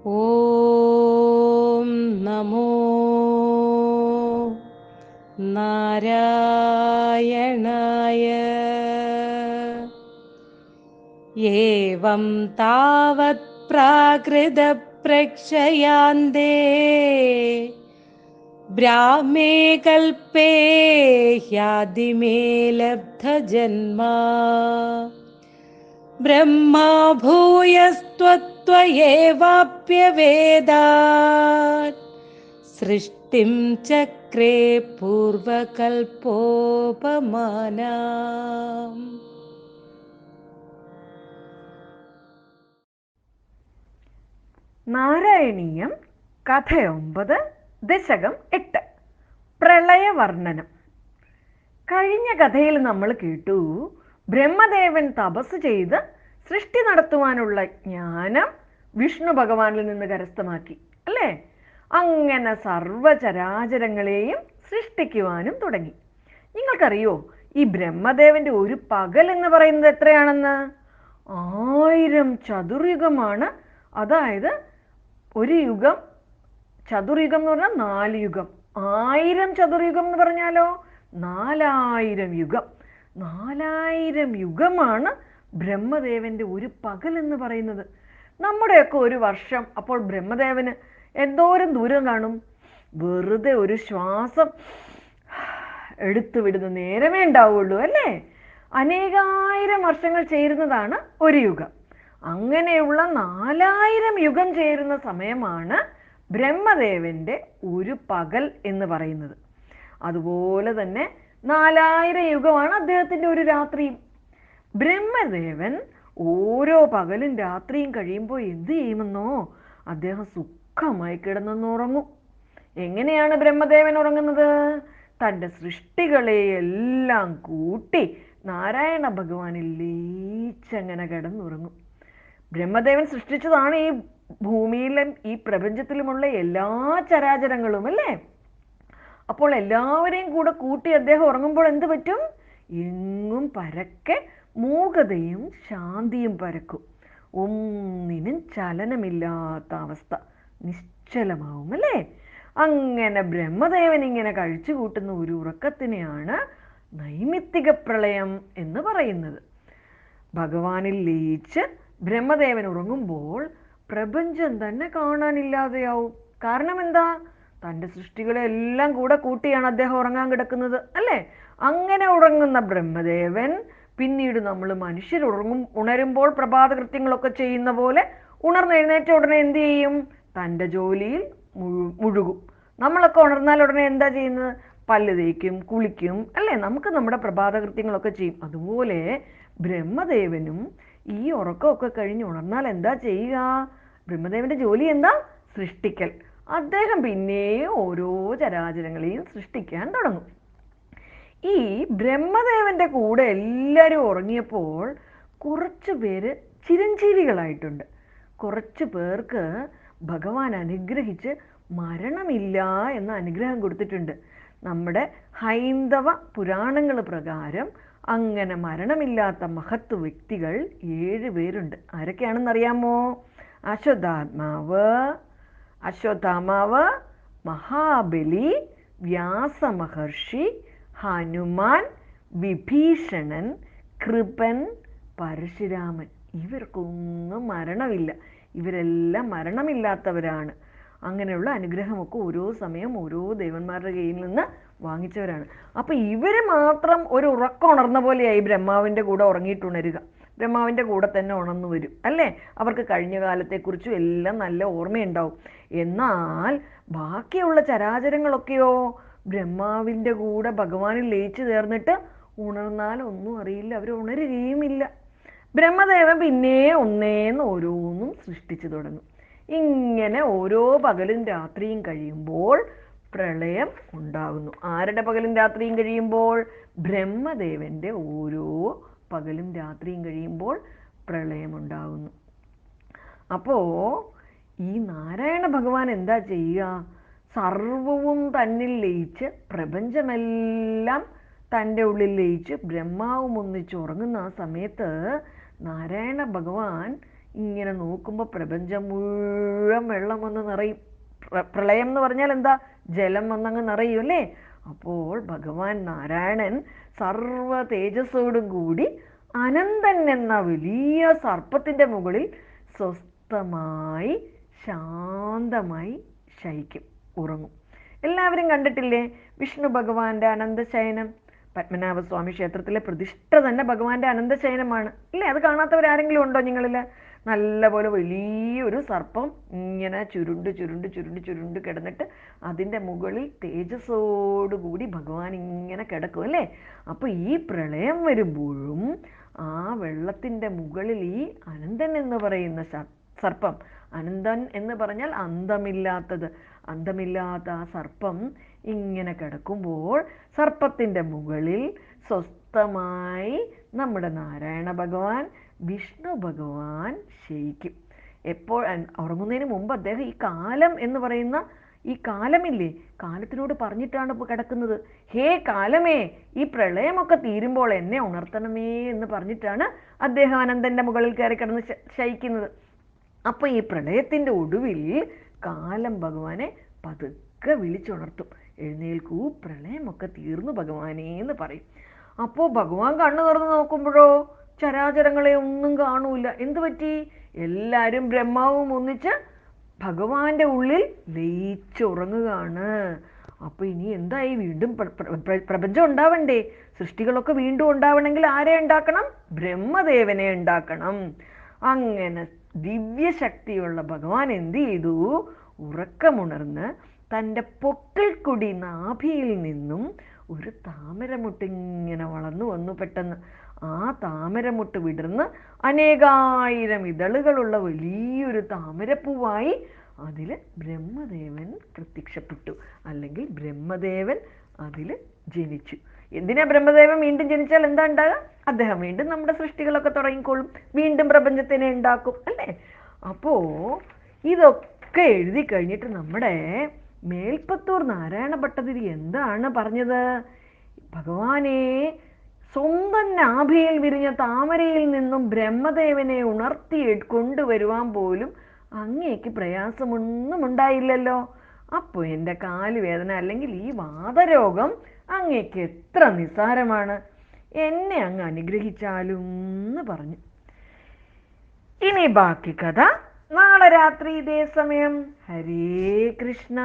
ഓം നമോ നാരായണായ. ഏവം താവത് പ്രാകൃത പ്രക്ഷയാന്തേ ബ്രാഹ്മേ കൽപേ ഹ്യാദിമേ ലബ്ധജന്മാ ബ്രഹ്മാ ഭൂയസ്ത്വത്വയേവാപ്യവേദാത് സൃഷ്ടിം ചക്രേ പൂർവകൽപോപമാനാം. നാരായണീയം കഥ 9 ദശകം 8 പ്രളയവർണ്ണനം. കഴിഞ്ഞ കഥയിൽ നമ്മൾ കേട്ടു, ബ്രഹ്മദേവൻ തപസ് ചെയ്ത് സൃഷ്ടി നടത്തുവാനുള്ള ജ്ഞാനം വിഷ്ണു ഭഗവാനിൽ നിന്ന് കരസ്ഥമാക്കി അല്ലേ? അങ്ങനെ സർവചരാചരങ്ങളെയും സൃഷ്ടിക്കുവാനും തുടങ്ങി. നിങ്ങൾക്കറിയോ ഈ ബ്രഹ്മദേവന്റെ ഒരു പകൽ എന്ന് പറയുന്നത് എത്രയാണെന്ന്? 1000 ചതുർയുഗമാണ്. അതായത് ഒരു യുഗം, ചതുർയുഗം എന്ന് പറഞ്ഞാൽ 4 യുഗം. 1000 ചതുർയുഗം എന്ന് പറഞ്ഞാലോ 4000 യുഗം. 4000 യുഗമാണ് ബ്രഹ്മദേവന്റെ ഒരു പകൽ എന്ന് പറയുന്നത്. നമ്മുടെയൊക്കെ ഒരു വർഷം അപ്പോൾ ബ്രഹ്മദേവന് എന്തോരം ദൂരം കാണും? വെറുതെ ഒരു ശ്വാസം എടുത്തു വിടുന്ന നേരമേ ഉണ്ടാവുള്ളൂ അല്ലേ? അനേകായിരം വർഷങ്ങൾ ചേരുന്നതാണ് ഒരു യുഗം. അങ്ങനെയുള്ള 4000 യുഗം ചേരുന്ന സമയമാണ് ബ്രഹ്മദേവന്റെ ഒരു പകൽ എന്ന് പറയുന്നത്. അതുപോലെ തന്നെ 4000 യുഗമാണ് അദ്ദേഹത്തിന്റെ ഒരു രാത്രിയും. ബ്രഹ്മദേവൻ ഓരോ പകലും രാത്രിയും കഴിയുമ്പോൾ എന്ത് ചെയ്യുമെന്നോ, അദ്ദേഹം സുഖമായി കിടന്നുറങ്ങും. എങ്ങനെയാണ് ബ്രഹ്മദേവൻ ഉറങ്ങുന്നത്? തൻ്റെ സൃഷ്ടികളെയെല്ലാം കൂട്ടി നാരായണ ഭഗവാനിൽ ലയിച്ചങ്ങനെ കിടന്നുറങ്ങും. ബ്രഹ്മദേവൻ സൃഷ്ടിച്ചതാണ് ഈ ഭൂമിയിലും ഈ പ്രപഞ്ചത്തിലുമുള്ള എല്ലാ ചരാചരങ്ങളും അല്ലേ? അപ്പോൾ എല്ലാവരെയും കൂടെ കൂട്ടി അദ്ദേഹം ഉറങ്ങുമ്പോൾ എന്ത് പറ്റും? എങ്ങും പരക്കെ മൂകതയും ശാന്തിയും പരക്കും. ഒന്നിനും ചലനമില്ലാത്ത അവസ്ഥ, നിശ്ചലമാവും അല്ലേ? അങ്ങനെ ബ്രഹ്മദേവൻ ഇങ്ങനെ കഴിച്ചു കൂട്ടുന്ന ഒരു ഉറക്കത്തിനെയാണ് നൈമിത്തിക പ്രളയം എന്ന് പറയുന്നത്. ഭഗവാനിൽ ലയിച്ച് ബ്രഹ്മദേവൻ ഉറങ്ങുമ്പോൾ പ്രപഞ്ചം തന്നെ കാണാനില്ലാതെയാവും. കാരണം എന്താ? തൻ്റെ സൃഷ്ടികളെല്ലാം കൂടെ കൂട്ടിയാണ് അദ്ദേഹം ഉറങ്ങാൻ കിടക്കുന്നത് അല്ലേ? അങ്ങനെ ഉറങ്ങുന്ന ബ്രഹ്മദേവൻ പിന്നീട് നമ്മൾ മനുഷ്യർ ഉണരുമ്പോൾ പ്രഭാത കൃത്യങ്ങളൊക്കെ ചെയ്യുന്ന പോലെ ഉണർന്നെഴുന്നേറ്റ ഉടനെ എന്ത് ചെയ്യും? തൻ്റെ ജോലിയിൽ മുഴുകും. നമ്മളൊക്കെ ഉണർന്നാൽ ഉടനെ എന്താ ചെയ്യുന്നത്? പല്ല് തേക്കും, കുളിക്കും അല്ലേ? നമുക്ക് നമ്മുടെ പ്രഭാത കൃത്യങ്ങളൊക്കെ ചെയ്യും. അതുപോലെ ബ്രഹ്മദേവനും ഈ ഉറക്കമൊക്കെ കഴിഞ്ഞ് ഉണർന്നാൽ എന്താ ചെയ്യുക? ബ്രഹ്മദേവന്റെ ജോലി എന്താ? സൃഷ്ടിക്കൽ. അദ്ദേഹം പിന്നെയും ഓരോ ചരാചരങ്ങളെയും സൃഷ്ടിക്കാൻ തുടങ്ങും. ഈ ബ്രഹ്മദേവന്റെ കൂടെ എല്ലാവരും ഉറങ്ങിയപ്പോൾ കുറച്ചു പേര് ചിരഞ്ജീവികളായിട്ടുണ്ട്. കുറച്ചു പേർക്ക് ഭഗവാൻ അനുഗ്രഹിച്ച് മരണമില്ല എന്ന അനുഗ്രഹം കൊടുത്തിട്ടുണ്ട്. നമ്മുടെ ഹൈന്ദവ പുരാണങ്ങൾ പ്രകാരം അങ്ങനെ മരണമില്ലാത്ത മഹത്വ വ്യക്തികൾ 7 പേരുണ്ട്. ആരൊക്കെയാണെന്നറിയാമോ? അശ്വത്ഥാമാവ്, മഹാബലി, വ്യാസമഹർഷി, ഹനുമാൻ, വിഭീഷണൻ, കൃപൻ, പരശുരാമൻ. ഇവർക്കൊന്നും മരണമില്ല. ഇവരെല്ലാം മരണമില്ലാത്തവരാണ്. അങ്ങനെയുള്ള അനുഗ്രഹമൊക്കെ ഓരോ സമയം ഓരോ ദേവന്മാരുടെ കയ്യിൽ നിന്ന് വാങ്ങിച്ചവരാണ്. അപ്പൊ ഇവര് മാത്രം ഒരു ഉറക്കം ഉണർന്ന പോലെയായി ബ്രഹ്മാവിന്റെ കൂടെ ഉറങ്ങിയിട്ടുണരുക. ബ്രഹ്മാവിന്റെ കൂടെ തന്നെ ഉണർന്നു വരും അല്ലേ? അവർക്ക് കഴിഞ്ഞ കാലത്തെക്കുറിച്ചും എല്ലാം നല്ല ഓർമ്മയുണ്ടാവും. എന്നാൽ ബാക്കിയുള്ള ചരാചരങ്ങളൊക്കെയോ ബ്രഹ്മാവിന്റെ കൂടെ ഭഗവാനിൽ ലയിച്ചു ചേർന്നിട്ട് ഉണർന്നാൽ ഒന്നും അറിയില്ല, അവർ ഉണരുകയുമില്ല. ബ്രഹ്മദേവൻ പിന്നെ ഒന്നേന്ന് ഓരോന്നും സൃഷ്ടിച്ചു തുടങ്ങും. ഇങ്ങനെ ഓരോ പകലും രാത്രിയും കഴിയുമ്പോൾ പ്രളയം ഉണ്ടാകുന്നു. ആരുടെ പകലും രാത്രിയും കഴിയുമ്പോൾ? ബ്രഹ്മദേവന്റെ ഓരോ പകലും രാത്രിയും കഴിയുമ്പോൾ പ്രളയമുണ്ടാകുന്നു. അപ്പോ ഈ നാരായണ ഭഗവാൻ എന്താ ചെയ്യുക? സർവവും തന്നിൽ ലയിച്ച് പ്രപഞ്ചമെല്ലാം തൻ്റെ ഉള്ളിൽ ലയിച്ച് ബ്രഹ്മാവും ഒന്നിച്ച് ഉറങ്ങുന്ന ആ സമയത്ത് നാരായണ ഭഗവാൻ ഇങ്ങനെ നോക്കുമ്പോൾ പ്രപഞ്ചം മുഴുവൻ വെള്ളം വന്ന് നിറയും. പ്രളയം എന്ന് പറഞ്ഞാൽ എന്താ? ജലം വന്നങ്ങ് നിറയും അല്ലേ? അപ്പോൾ ഭഗവാൻ നാരായണൻ സർവ തേജസ്സോടും കൂടി അനന്തൻ എന്ന വലിയ സർപ്പത്തിൻ്റെ മുകളിൽ സ്വസ്ഥമായി ശാന്തമായി ശയിക്കും, ഉറങ്ങും. എല്ലാവരും കണ്ടിട്ടില്ലേ വിഷ്ണു ഭഗവാന്റെ അനന്തശയനം? പത്മനാഭസ്വാമി ക്ഷേത്രത്തിലെ പ്രതിഷ്ഠ തന്നെ ഭഗവാന്റെ അനന്തശയനമാണ് ഇല്ലേ? അത് കാണാത്തവരാരെങ്കിലും ഉണ്ടോ നിങ്ങളിൽ? നല്ലപോലെ വലിയൊരു സർപ്പം ഇങ്ങനെ ചുരുണ്ട് ചുരുണ്ട് ചുരുണ്ട് ചുരുണ്ട് കിടന്നിട്ട് അതിൻ്റെ മുകളിൽ തേജസ്സോടുകൂടി ഭഗവാൻ ഇങ്ങനെ കിടക്കും അല്ലേ? അപ്പോൾ ഈ പ്രളയം വരുമ്പോഴും ആ വെള്ളത്തിൻ്റെ മുകളിൽ ഈ അനന്തൻ എന്ന് പറയുന്ന സർപ്പം, അനന്തൻ എന്ന് പറഞ്ഞാൽ അന്തമില്ലാത്തത്, അന്തമില്ലാത്ത ആ സർപ്പം ഇങ്ങനെ കിടക്കുമ്പോൾ സർപ്പത്തിൻ്റെ മുകളിൽ സ്വസ്ഥമായി നമ്മുടെ നാരായണ ഭഗവാൻ, വിഷ്ണു ഭഗവാൻ ശയിക്കും. എപ്പോൾ ഉറങ്ങുന്നതിന് മുമ്പ് അദ്ദേഹം ഈ കാലം എന്ന് പറയുന്ന ഈ കാലമില്ലേ, കാലത്തിനോട് പറഞ്ഞിട്ടാണ് ഇപ്പോൾ കിടക്കുന്നത്. ഹേ കാലമേ, ഈ പ്രളയമൊക്കെ തീരുമ്പോൾ എന്നെ ഉണർത്തണമേ എന്ന് പറഞ്ഞിട്ടാണ് അദ്ദേഹം അനന്തൻ്റെ മുകളിൽ കയറി കിടന്ന് ശയിക്കുന്നത്. അപ്പോൾ ഈ പ്രളയത്തിൻ്റെ ഒടുവിൽ കാലം ഭഗവാനെ പതുക്കെ വിളിച്ചുണർത്തും. എഴുന്നേൽക്കൂ, പ്രളയമൊക്കെ തീർന്നു ഭഗവാനേ എന്ന് പറയും. അപ്പോൾ ഭഗവാൻ കണ്ണു തുറന്ന് നോക്കുമ്പോഴോ ചരാചരങ്ങളെ ഒന്നും കാണൂല. എന്തു പറ്റി? എല്ലാവരും ബ്രഹ്മാവും ഒന്നിച്ച് ഭഗവാന്റെ ഉള്ളിൽ ലയിച്ചുറങ്ങുകയാണ്. അപ്പോൾ ഇനി എന്തായി? വീണ്ടും പ്രപഞ്ചം ഉണ്ടാവണ്ടേ? സൃഷ്ടികളൊക്കെ വീണ്ടും ഉണ്ടാവണമെങ്കിൽ ആരെ ഉണ്ടാക്കണം? ബ്രഹ്മദേവനെ ഉണ്ടാക്കണം. അങ്ങനെ ദിവ്യശക്തിയുള്ള ഭഗവാൻ എന്ത് ചെയ്തു? ഉറക്കമുണർന്ന് തൻ്റെ പൊക്കിൾക്കൊടി നാഭിയിൽ നിന്നും ഒരു താമരമുട്ട് ഇങ്ങനെ വളർന്നു വന്നു. പെട്ടെന്ന് ആ താമരമുട്ട് വിടർന്ന് അനേകായിരം ഇതളുകളുള്ള വലിയൊരു താമരപ്പൂവായി അതിൽ ബ്രഹ്മദേവൻ പ്രത്യക്ഷപ്പെട്ടു, അല്ലെങ്കിൽ ബ്രഹ്മദേവൻ അതിൽ ജനിച്ചു. എന്തിനാ ബ്രഹ്മദേവൻ വീണ്ടും ജനിച്ചാൽ എന്താ ഉണ്ടാകുക? അദ്ദേഹം വീണ്ടും നമ്മുടെ സൃഷ്ടികളൊക്കെ തുടങ്ങിക്കോളും, വീണ്ടും പ്രപഞ്ചത്തിനെ ഉണ്ടാക്കും അല്ലേ? അപ്പോൾ ഇതൊക്കെ എഴുതി കഴിഞ്ഞിട്ട് നമ്മുടെ മേൽപ്പത്തൂർ നാരായണ ഭട്ടതിരി എന്താണ് പറഞ്ഞത്? ഭഗവാനെ, സ്വന്തം നാഭിയിൽ വിരിഞ്ഞ താമരയിൽ നിന്നും ബ്രഹ്മദേവനെ ഉണർത്തി കൊണ്ടുവരുവാൻ പോലും അങ്ങേക്ക് പ്രയാസമൊന്നും ഉണ്ടായില്ലല്ലോ. അപ്പോൾ എൻ്റെ കാലുവേദന അല്ലെങ്കിൽ ഈ വാതരോഗം അങ്ങേക്ക് എത്ര നിസ്സാരമാണ്, എന്നെ അങ്ങ് അനുഗ്രഹിച്ചാലും എന്ന് പറഞ്ഞു. ഇനി ബാക്കി കഥ നാളെ രാത്രി ഇതേ സമയം. ഹരേ കൃഷ്ണ.